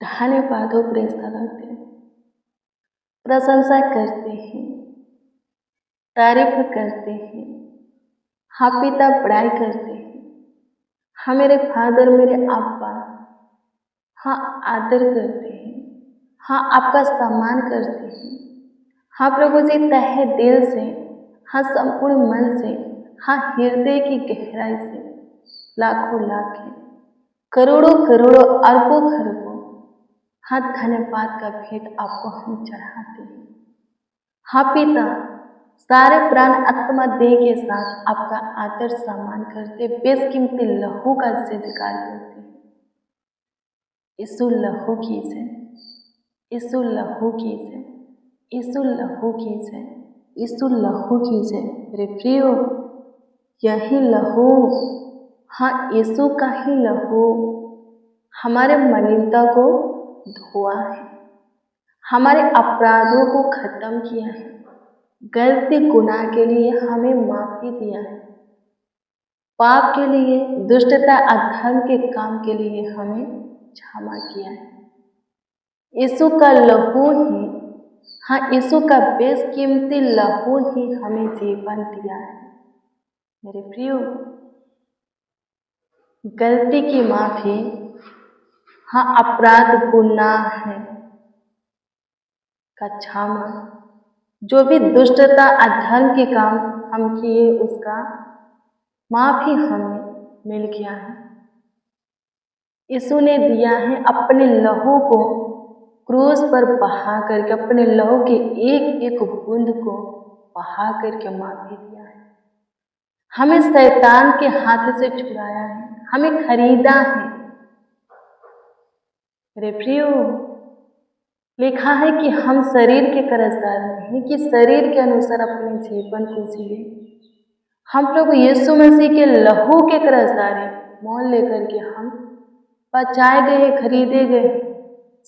धन्यवाद हो प्रेस करते हैं, प्रशंसा करते हैं, तारीफ करते हैं। हाँ पिता, बड़ाई करते हैं। हाँ मेरे फादर, मेरे अब्बा, हाँ आदर करते हैं। हाँ आपका सम्मान करते हैं। हाँ प्रभु जी, तहे दिल से, हाँ संपूर्ण मन से, हाँ हृदय की गहराई से लाखों लाख है, करोड़ों करोड़ों अरबों खरबों हाँ धन्यवाद का भेंट आपको हम चढ़ाते हैं। हाँ पिता, सारे प्राण आत्मा देह के साथ आपका आदर सम्मान करते, बेशकीमती लहू का स्वीकार करते हैं। यीशु लहू की जय, यीशु लहू की जय, यीशु लहू की जय, यीशु लहू की जय। मेरे प्रियो, यही लहू, हाँ यीशु का ही लहू हमारे मलिनता को धोआ है, हमारे अपराधों को खत्म किया है, गलती गुनाह के लिए हमें माफी दिया है, पाप के लिए, दुष्टता अधर्म के काम के लिए हमें क्षमा किया है। यीशु का लहू ही, हाँ यीशु का बेशकीमती लहू ही हमें जीवन दिया है। मेरे प्रियो, गलती की माफी, हाँ अपराध गुनाह है का क्षमा, जो भी दुष्टता अधर्म के काम हम किए उसका माफी हमें मिल गया है। यीशु ने दिया है अपने लहू को क्रूस पर बहा करके, अपने लहू के एक एक बूंद को बहा करके माफी दिया है। हमें शैतान के हाथ से छुड़ाया है, हमें खरीदा है। मेरे प्रियो, लिखा है कि हम शरीर के कर्जदार नहीं, कि शरीर के अनुसार अपने जीवन को जिए। हम प्रभु यीशु मसीह के लहू के कर्जदार हैं, मोल लेकर के हम बचाए गए हैं, खरीदे गए,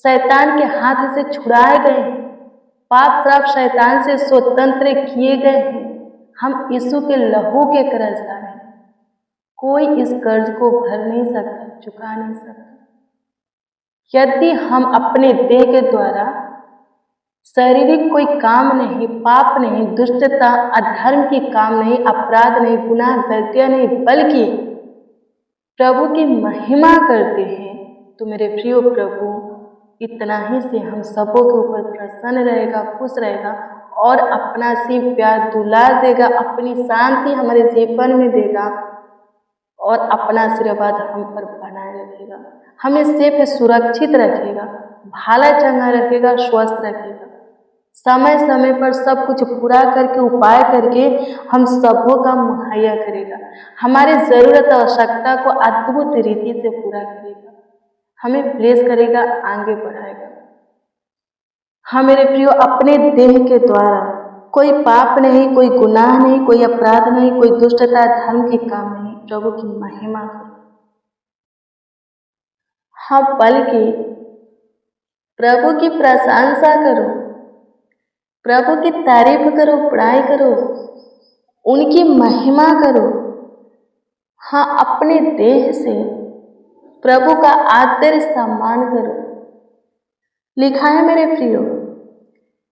शैतान के हाथ से छुड़ाए गए हैं, पाप श्राप शैतान से स्वतंत्र किए गए हैं। हम यीशु के लहू के कर्जदार हैं। कोई इस कर्ज को भर नहीं सकता, चुका नहीं सकता। यदि हम अपने देह के द्वारा शारीरिक कोई काम नहीं, पाप नहीं, दुष्टता अधर्म की काम नहीं, अपराध नहीं, गुनाह गलतियां नहीं, बल्कि प्रभु की महिमा करते हैं, तो मेरे प्रियो प्रभु इतना ही से हम सबों के ऊपर प्रसन्न रहेगा, खुश रहेगा और अपना सिर्फ प्यार दुलार देगा, अपनी शांति हमारे जीवन में देगा और अपना आशीर्वाद हम पर बनाए रखेगा, हमें सेफ सुरक्षित रखेगा, भाला चंगा रखेगा, स्वस्थ रखेगा, समय समय पर सब कुछ पूरा करके, उपाय करके हम सबों का मुहैया करेगा, हमारी ज़रूरत आवश्यकता को अद्भुत रीति से पूरा करेगा, हमें ब्लेस करेगा, आगे बढ़ाएगा। हाँ मेरे प्रियो, अपने देह के द्वारा कोई पाप नहीं, कोई गुनाह नहीं, कोई अपराध नहीं, कोई दुष्टता धर्म के काम नहीं, प्रभु की महिमा करो। हाँ बल्कि प्रभु की प्रशंसा करो, प्रभु की तारीफ करो, बड़ाई करो, उनकी महिमा करो। हाँ अपने देह से प्रभु का आदर सम्मान करो। लिखा है मेरे प्रियो,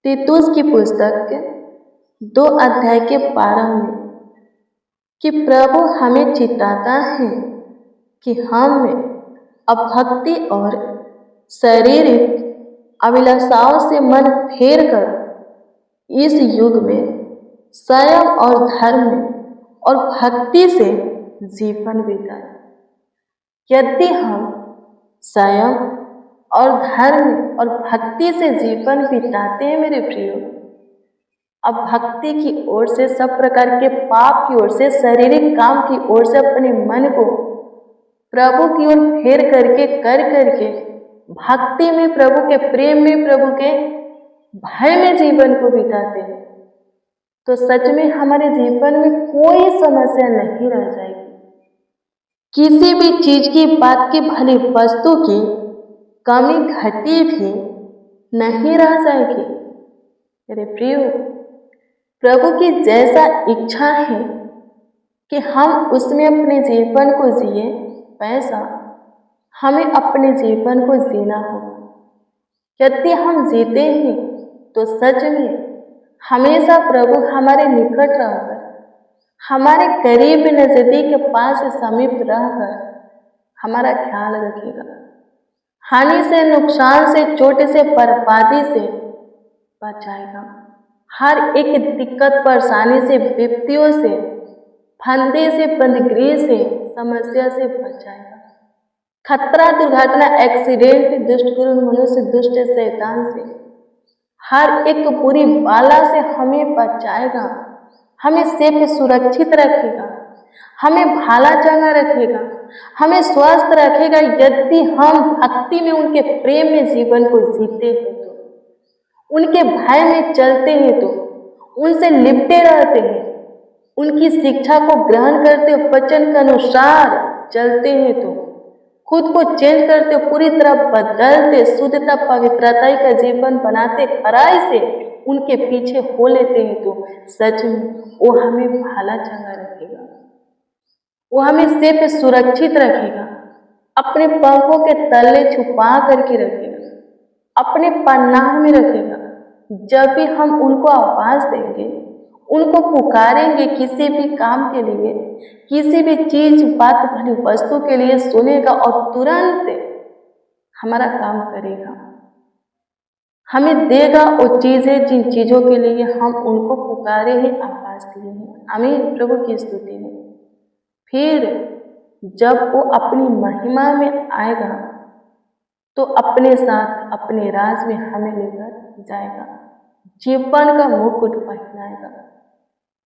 तीतुस की पुस्तक 2 अध्याय के 12 में कि प्रभु हमें चिताता है कि हम अभक्ति और शारीरिक अभिलाषाओं से मन फेर कर इस युग में संयम और धर्म और भक्ति से जीवन बिताए। यदि हम संयम और धर्म और भक्ति से जीवन बिताते हैं मेरे प्रियो, अब भक्ति की ओर से, सब प्रकार के पाप की ओर से, शारीरिक काम की ओर से अपने मन को प्रभु की ओर फेर करके करके भक्ति में, प्रभु के प्रेम में, प्रभु के भय में जीवन को बिताते हैं, तो सच में हमारे जीवन में कोई समस्या नहीं रह जाएगी। किसी भी चीज की, बात की, भली वस्तु की कमी घटी भी नहीं रह जाएगी। मेरे प्रियो, प्रभु की जैसा इच्छा है कि हम उसमें अपने जीवन को जिए, वैसा हमें अपने जीवन को जीना होगा। यदि हम जीते हैं तो सच में हमेशा प्रभु हमारे निकट रहकर, हमारे करीब नजदीक पास समीप रहकर हमारा ख्याल रखेगा। हानि से, नुकसान से, चोट से, बर्बादी से बचाएगा। हर एक दिक्कत, परेशानी से, विपत्तियों से, फंदे से, बंदगी से, समस्या से बचाएगा। खतरा, दुर्घटना, एक्सीडेंट, दुष्ट गुरु, मनुष्य, दुष्ट शैतान से, हर एक बुरी बाला से हमें बचाएगा। हमें सेफ सुरक्षित रखेगा, हमें भाला चंगा रखेगा, हमें स्वस्थ रखेगा। यदि हम भक्ति में, उनके प्रेम में जीवन को जीते हैं तो, उनके भय में चलते हैं तो, उनसे लिपटे रहते हैं, उनकी शिक्षा को ग्रहण करते, वचन के अनुसार चलते हैं तो, खुद को चेंज करते, पूरी तरह बदलते, शुद्धता, पवित्रता का जीवन बनाते, खराई से उनके पीछे हो लेते हैं तो सच में वो हमें भाला चंगा रखेगा, वो हमें सेफ सुरक्षित रखेगा, अपने पंखों के तले छुपा करके रखेगा, अपने पन्नाह में रखेगा। जब भी हम उनको आवाज देंगे, उनको पुकारेंगे किसी भी काम के लिए, किसी भी चीज, बात, भली वस्तु के लिए, सुनेगा और तुरंत हमारा काम करेगा, हमें देगा वो चीजें जिन चीजों के लिए हम उनको पुकारे हैं, आवाज दिए हैं। आमीन, प्रभु की स्तुति है। फिर जब वो अपनी महिमा में आएगा तो अपने साथ अपने राज में हमें लेकर जाएगा, जीवन का मुकुट पहनाएगा,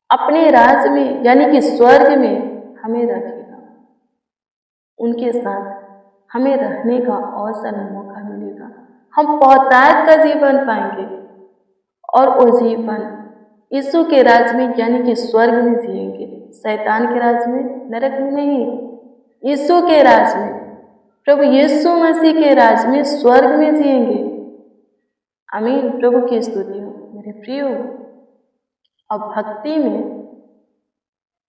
अपने राज में यानी कि स्वर्ग में हमें रखेगा। उनके साथ हमें रहने का अवसर, मौका मिलेगा। हम बहुतायत का जीवन पाएंगे और वो जीवन यीशु के राज में यानी कि स्वर्ग में जिएंगे। शैतान के राज में, नरक में नहीं, यीशु के राज में, प्रभु यीशु मसीह के राज में, स्वर्ग में जिएंगे। आमीन, प्रभु की स्तुति हो। मेरे प्रियो, अब भक्ति में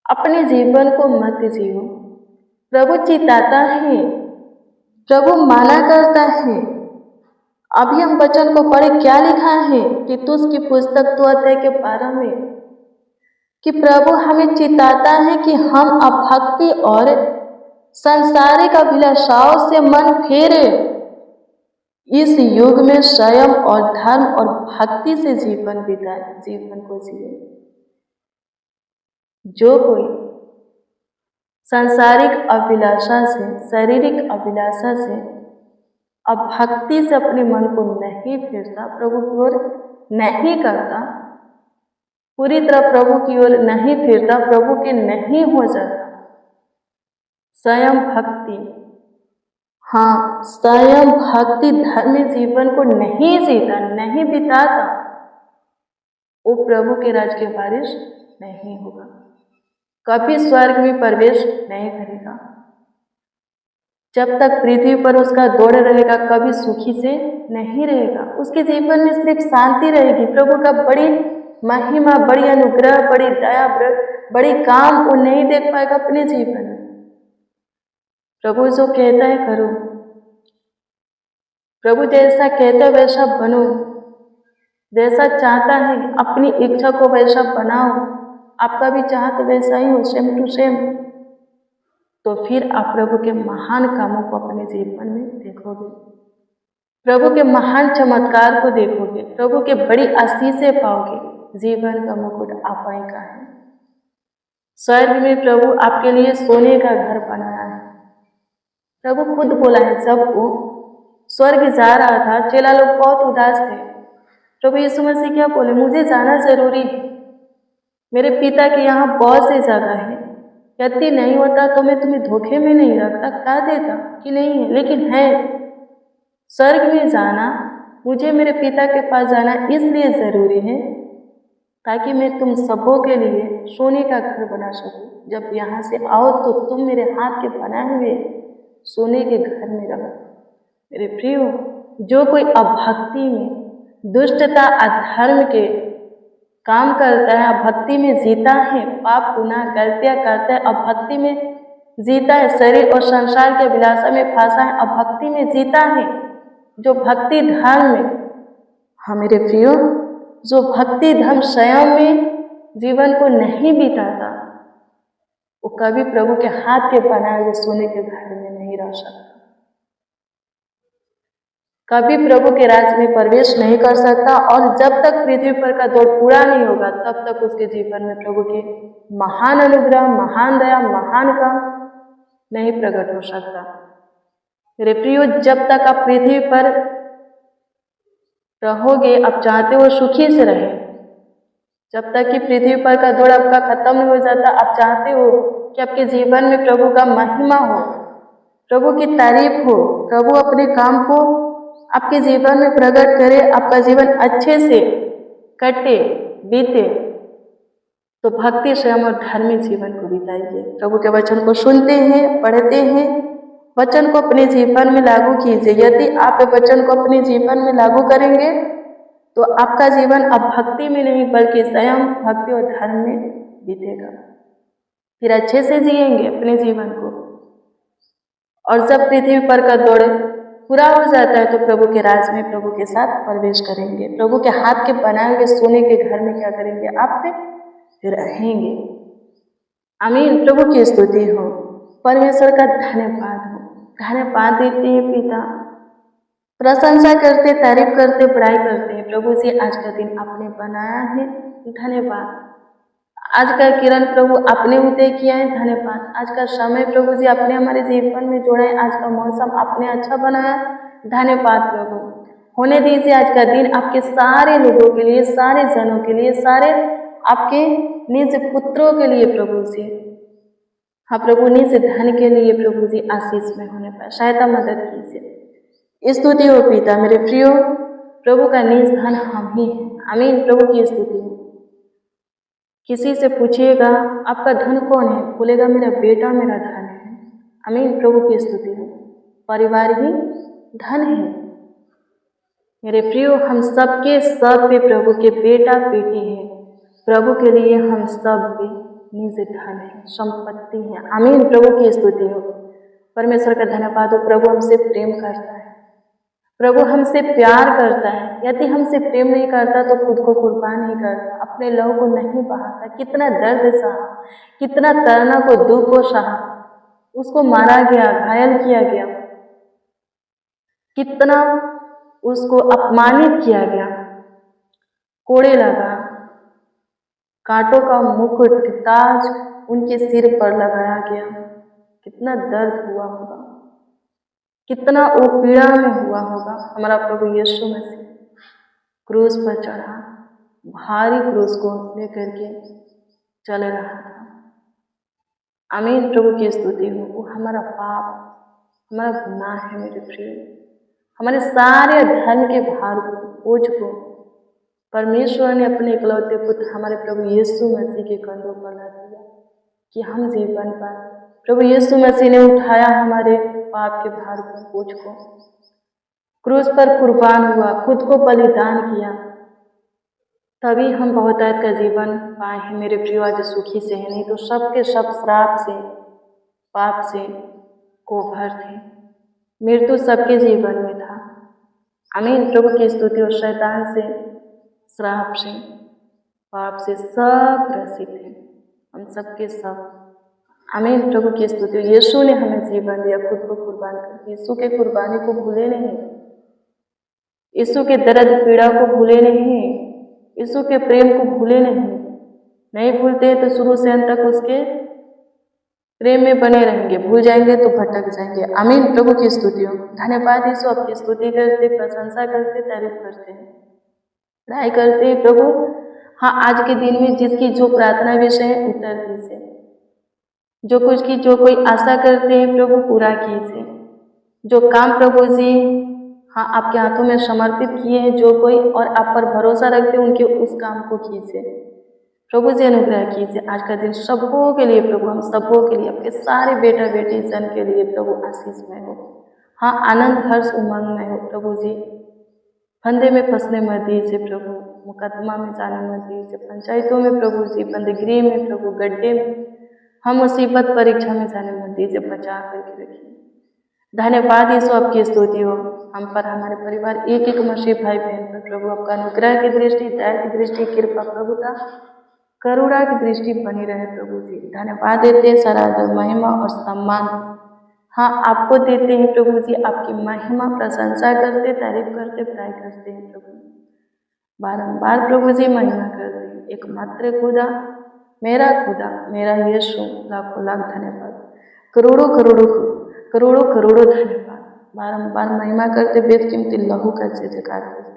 अपने जीवन को मत जियो। प्रभु चिताता है, प्रभु माना करता है। अभी हम वचन को पढ़े, क्या लिखा है तीतुस की पुस्तक 2 अध्याय के 12 में कि प्रभु हमें चिताता है कि हम अभक्ति और सांसारिक अभिलाषाओं से मन फेरे, इस युग में संयम और धर्म और भक्ति से जीवन बिताए, जीवन को जिए। जो कोई सांसारिक अभिलाषा से, शारीरिक अभिलाषा से, अब भक्ति से अपने मन को नहीं फेरता, प्रभु की ओर नहीं करता, पूरी तरह प्रभु की ओर नहीं फिरता, प्रभु के नहीं हो जाता, स्वयं भक्ति, हाँ स्वयं भक्ति धर्म जीवन को नहीं जीता, नहीं बिताता, वो प्रभु के राज के वारिस नहीं होगा, कभी स्वर्ग में प्रवेश नहीं करेगा। जब तक पृथ्वी पर उसका दौड़ रहेगा, कभी सुखी से नहीं रहेगा। उसके जीवन में सिर्फ शांति रहेगी। प्रभु का बड़ी महिमा, बड़ी अनुग्रह, बड़ी दया, बड़ी काम वो नहीं देख पाएगा अपने जीवन में। प्रभु जो कहता है करो, प्रभु जैसा कहता है वैसा बनो, जैसा चाहता है अपनी इच्छा को वैसा बनाओ, आपका भी चाहत वैसा ही हो, सेम टू सेम, तो फिर आप प्रभु के महान कामों को अपने जीवन में देखोगे, प्रभु के महान चमत्कार को देखोगे, प्रभु के बड़ी आशीषें पाओगे। जीवन का मुकुट आप ही का है। स्वर्ग में प्रभु आपके लिए सोने का घर बनाया है। प्रभु खुद बोला है सबको, स्वर्ग जा रहा था, चेला लोग बहुत उदास थे। प्रभु यीशु मसीह क्या बोले, मुझे जाना जरूरी है, मेरे पिता के यहाँ बहुत सी जगह है, यदि नहीं होता तो मैं तुम्हें धोखे में नहीं रखता, कह देता कि नहीं है, लेकिन है। स्वर्ग में जाना, मुझे मेरे पिता के पास जाना इसलिए ज़रूरी है ताकि मैं तुम सबों के लिए सोने का घर बना सकूं। जब यहाँ से आओ तो तुम मेरे हाथ के बनाए हुए सोने के घर में रहो। मेरे प्रियो, जो कोई अभक्ति में, दुष्टता, अधर्म के काम करता है, अभक्ति में जीता है, पाप गुनाह गलतियाँ करता है, अभक्ति में जीता है, शरीर और संसार के अभिलाषा में फंसा है, अभक्ति में जीता है, जो भक्ति धर्म में, हाँ मेरे प्रियो, जो भक्ति धर्म स्वयं में जीवन को नहीं बिताता वो कभी प्रभु के हाथ के बनाए हुए सोने के घर में नहीं रह सकता, कभी प्रभु के राज्य में प्रवेश नहीं कर सकता। और जब तक पृथ्वी पर का दौड़ पूरा नहीं होगा तब तक उसके जीवन में प्रभु के महान अनुग्रह, महान दया, महान काम नहीं प्रकट हो सकता। मेरे प्रियो, जब तक आप पृथ्वी पर रहोगे, आप चाहते हो सुखी से रहे, जब तक कि पृथ्वी पर का दौड़ आपका खत्म नहीं हो जाता, आप चाहते हो कि आपके जीवन में प्रभु का महिमा हो, प्रभु की तारीफ हो, प्रभु अपने काम को आपके जीवन में प्रकट करे, आपका जीवन अच्छे से कटे, बीते, तो भक्ति स्वयं और धार्मिक जीवन को बिताइए। प्रभु के वचन को सुनते हैं, पढ़ते हैं, वचन को अपने जीवन में लागू कीजिए। यदि आप वचन को अपने जीवन में लागू करेंगे तो आपका जीवन अब भक्ति में नहीं बल्कि स्वयं भक्ति और धर्म में बीतेगा, फिर अच्छे से जिएंगे अपने जीवन को। और जब पृथ्वी पर का दौड़ पूरा हो जाता है तो प्रभु के राज में प्रभु के साथ प्रवेश करेंगे, प्रभु के हाथ के बनाए हुए सोने के घर में क्या करेंगे, आप फिर रहेंगे। आमीन। प्रभु की स्तुति हो, परमेश्वर का धन्यवाद हो, धन्यवाद देते हैं पिता, प्रशंसा करते, तारीफ करते, बड़ाई करते हैं। प्रभु जी आज का दिन आपने बनाया है, धन्यवाद। आज का किरण प्रभु आपने उदय किया है, धन्यवाद। आज का समय प्रभु जी आपने हमारे जीवन में जोड़ा है, आज का मौसम आपने अच्छा बनाया, धन्यवाद प्रभु। होने दीजिए आज का दिन आपके सारे लोगों के लिए, सारे जनों के लिए, सारे आपके निज पुत्रों के लिए प्रभु जी, हाँ प्रभु, निज धन के लिए प्रभु जी आशीष में होने पाए, सहायता मदद कीजिए। स्तुति हो पिता मेरे प्रियो, प्रभु का निज धन हम ही हैं। आमीन। प्रभु की स्तुति हो। किसी से पूछिएगा आपका धन कौन है, बोलेगा मेरा बेटा मेरा धन है। आमीन। प्रभु की स्तुति हो। परिवार ही धन है। मेरे प्रियो, हम सबके सब पे प्रभु के बेटा बेटी है, प्रभु के लिए हम सब भी निज धन है, संपत्ति है। आमीन। प्रभु की स्तुति हो। परमेश्वर का धन्यवाद हो। प्रभु हमसे प्रेम करता है, प्रभु हमसे प्यार करता है। यदि हमसे प्रेम नहीं करता तो खुद को कुर्बान नहीं करता, अपने लहू को नहीं बहाता। कितना दर्द सहा, कितना तरना को दुख को सहा, उसको मारा गया, घायल किया गया, कितना उसको अपमानित किया गया, कोड़े लगा, कांटों का मुकुट, ताज उनके सिर पर लगाया गया। कितना दर्द हुआ होगा, कितना वो पीड़ा में हुआ होगा। हमारा प्रभु यीशु मसीह क्रूस पर चढ़ा, भारी क्रूस को लेकर के चल रहा था। आमीन। प्रभु की स्तुति हो। वो हमारा पाप, हमारा गुनाह है मेरे प्रिय, हमारे सारे धर्म के भार को, बोझ को परमेश्वर ने अपने इकलौते पुत्र हमारे प्रभु यीशु मसीह के कंधों पर लगा दिया कि हम जीवन पर प्रभु यीशु मसीह ने उठाया हमारे पाप के भार को, बोझ को, क्रूस पर कुर्बान हुआ, खुद को बलिदान किया, तभी हम बहुतायत का जीवन पाए हैं मेरे प्रियो। आज सुखी से है, नहीं तो सबके सब श्राप से, पाप से कोभर थे, मृत्यु सबके जीवन में था। आमीन। प्रभु की स्तुति हो। शैतान से, श्राप से, पाप से सब ग्रसित हैं हम सबके सब। आमीन। प्रभु की स्तुति हो। यीशु ने हमें जीवन दिया, खुद को कुर्बान कर। यीशु के कुर्बानी को भूले नहीं, यीशु के दर्द पीड़ा को भूले नहीं, यीशु के प्रेम को भूले नहीं भूलते तो शुरू से अंत तक उसके प्रेम में बने रहेंगे, भूल जाएंगे तो भटक जाएंगे। आमीन। प्रभु की स्तुति हो। धन्यवाद यीशु, आपकी स्तुति करते, प्रशंसा करते, तारीफ करते हैं, पढ़ाई करते हैं प्रभु। हाँ, आज के दिन में जिसकी जो प्रार्थना विषय है उत्तर दीजिए, जो कुछ की जो कोई आशा करते हैं प्रभु पूरा कीजिए। जो काम प्रभु जी हाँ आपके हाथों में समर्पित किए हैं, जो कोई और आप पर भरोसा रखते हैं उनके उस काम को कीजिए प्रभु जी, अनुग्रह कीजिए। आज का दिन सबों के लिए प्रभु, हम सबों के लिए, आपके सारे बेटा बेटी जन के लिए प्रभु आशीषमय हो। हाँ, आनंद हर्ष उमंग में हो प्रभु जी। फंदे में फंसने मत दीजिए प्रभु, मुकदमा में जाने मत दीजिए, पंचायतों में प्रभु जी, बंदगृह में प्रभु, गड्ढे में, हम मुसीबत परीक्षा में जाने मत दीजिए, बचा करके रखिए। धन्यवाद यीशु, आपकी स्तुति हो हम पर, हमारे परिवार, एक एक मसीह भाई बहन पर प्रभु आपका अनुग्रह की दृष्टि, दया की दृष्टि, कृपा, प्रभुता, करुणा की दृष्टि बनी रहे प्रभु जी। धन्यवाद देते हैं, सारा आदर, महिमा और सम्मान हाँ आपको देते हैं प्रभु जी। आपकी महिमा प्रशंसा करते, तारीफ करते, बड़ाई करते हैं प्रभु, बारंबार प्रभु जी महिमा करते हैं। एकमात्र खुदा, मेरा खुदा, मेरा यीशु, लाखों लाख धन्यवाद, करोड़ों करोड़ों करोड़ों करोड़ों धन्यवाद, बारंबार महिमा करते, बेशकीमती लहू का जयकार करते।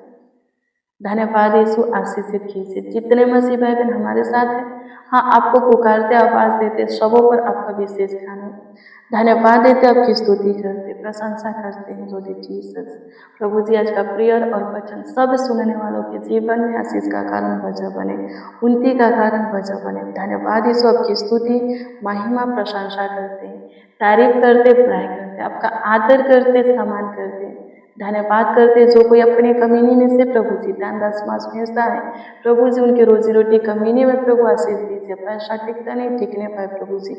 धन्यवाद यीशु, आशीषित कीजिए जितने मसीह भाई बहन हमारे साथ हैं। हाँ आपको पुकारते, आवाज देते, सबों पर आपका विशेष ध्यान है। धन्यवाद देते, आपकी स्तुति करते, प्रशंसा करते हैं लॉर्ड जीसस। प्रभु जी आज का प्रेयर और वचन सब सुनने वालों के जीवन में आशीष का कारण वजह बने, उन्नति का कारण वजह बने। धन्यवाद यीशु, आपकी स्तुति, महिमा, प्रशंसा करते हैं, तारीफ करते, बड़ाई करते, आपका आदर करते, सम्मान करते, धन्यवाद करते। जो कोई अपनी कमीनी में से प्रभु जी दान दशमांश भेजता है, प्रभु जी उनकी रोजी रोटी कमीनी में प्रभु आशीष दीजिए। पैसा टिकता नहीं, टिकने पाए प्रभु जी,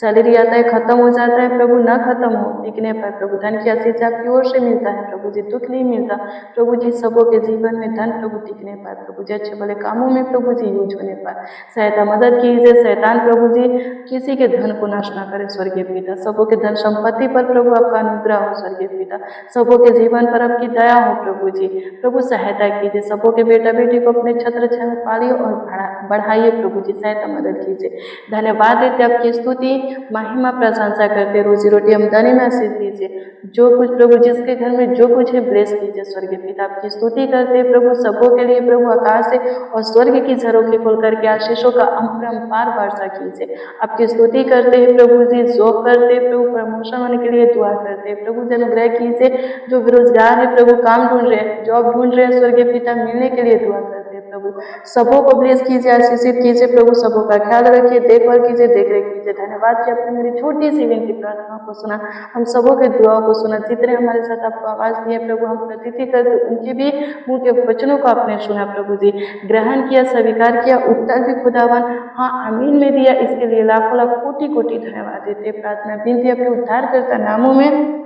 सैलरी आता है खत्म हो जाता है प्रभु, न खत्म हो, टिकने पाए प्रभु। धन की आशीष आपकी ओर से मिलता है प्रभु जी, दुख नहीं मिलता प्रभु जी। सबों के जीवन में धन प्रभु टिकने पाए प्रभु जी, अच्छे भले कामों में प्रभु जी यूज होने पाए। सहायता मदद कीजिए, शैतान प्रभु जी किसी के धन को नष्ट न करे स्वर्गीय पिता। सबों के धन संपत्ति पर प्रभु आपका अनुग्रह हो स्वर्गीय पिता, सबों के जीवन पर आपकी दया हो प्रभु जी। प्रभु सहायता कीजिए, सबों के बेटा बेटी को अपने छत्र छाया में पालिए और बढ़ाइए प्रभु जी, सहायता मदद कीजिए। धन्यवाद देते, आपकी स्तुति, महिमा, प्रशंसा करते, रोजी रोटी आमदनी में आशीष दीजिए। जो कुछ प्रभु जिसके घर में जो कुछ है ब्लेस कीजिए स्वर्गीय पिता। आपकी स्तुति करते प्रभु सबों के लिए प्रभु, आकाश से और स्वर्ग की झरोखे खोल करके आशीषों का अपरंपार वर्षा कीजिए। आपकी स्तुति करते हैं प्रभु जी, जॉब करते प्रभु, प्रमोशन होने के लिए दुआ करते हैं प्रभु जी, अनुग्रह कीजिए। जो बेरोजगार है प्रभु, काम ढूंढ रहे हैं, जॉब ढूंढ रहे हैं स्वर्गीय पिता, मिलने के लिए दुआ करते हैं प्रभु। सबों को ब्लेस कीजिए, आशीषित कीजिए प्रभु, सबों का ख्याल रखिए, देखभाल कीजिए, देखरेख कीजिए। धन्यवाद कि आपने मेरी छोटी सी विनती प्रार्थना को सुना, हम सबों के दुआओं को सुना। जितने हमारे साथ आपको आवाज दिए प्रभु, हम प्रतीति करते उनके भी मुंह के वचनों को आपने सुना प्रभु जी, ग्रहण किया, स्वीकार किया, उत्तर भी खुदावन हाँ आमीन में दिया। इसके लिए लाखों लाख कोटि कोटि धन्यवाद देते। प्रार्थना विनती अपने उद्धार करता नामों में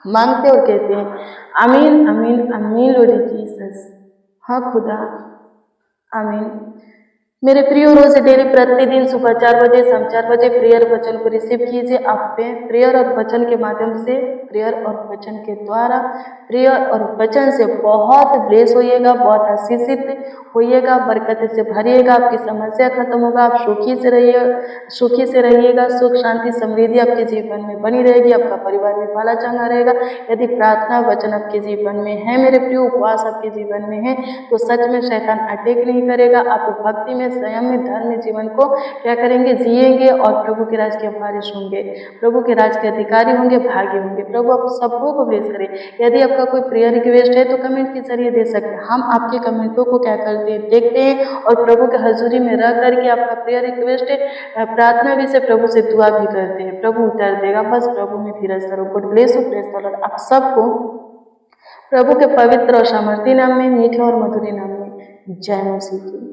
मांगते और कहते हैं आमीन आमीन आमीन लॉर्ड जीसस। हाँ खुदा, आमीन। मेरे प्रिय रोज डेली प्रतिदिन सुबह 4 बजे, शाम 4 बजे प्रेयर वचन को रिसीव कीजिए। आप पे प्रेयर और वचन के माध्यम से, प्रेयर और वचन के द्वारा, प्रेयर और वचन से बहुत ब्लेस होइएगा, बहुत आशीषित होइएगा, बरकत से भरिएगा, आपकी समस्या खत्म होगा, आप सुखी से रहिएगा, सुख शांति समृद्धि आपके जीवन में बनी रहेगी, आपका परिवार भी भला चंगा रहेगा। यदि प्रार्थना वचन आपके जीवन में है मेरे प्रिय, उपवास आपके जीवन में है, तो सच में शैतान अटैक नहीं करेगा। आप भक्ति में, संयम में, धर्म में जीवन को क्या करेंगे, जिएंगे और प्रभु के राज के वारिस होंगे, प्रभु के राज के अधिकारी होंगे, भागी होंगे। प्रभु आप सबको को ब्लेस करे। यदि आपका कोई प्रेयर रिक्वेस्ट है तो कमेंट के जरिए दे सकते हैं, हम आपके कमेंटों को क्या करते हैं, देखते हैं और प्रभु के हजूरी में रह करके आपका प्रेयर रिक्वेस्ट प्रार्थना भी से प्रभु से दुआ भी करते हैं, प्रभु उतर देगा। बस प्रभु में धीरज करो। God bless you, praise the Lord. आप सबको प्रभु के पवित्र और सामर्थी नाम में, मीठे और मधुर नाम में जय मसीह की।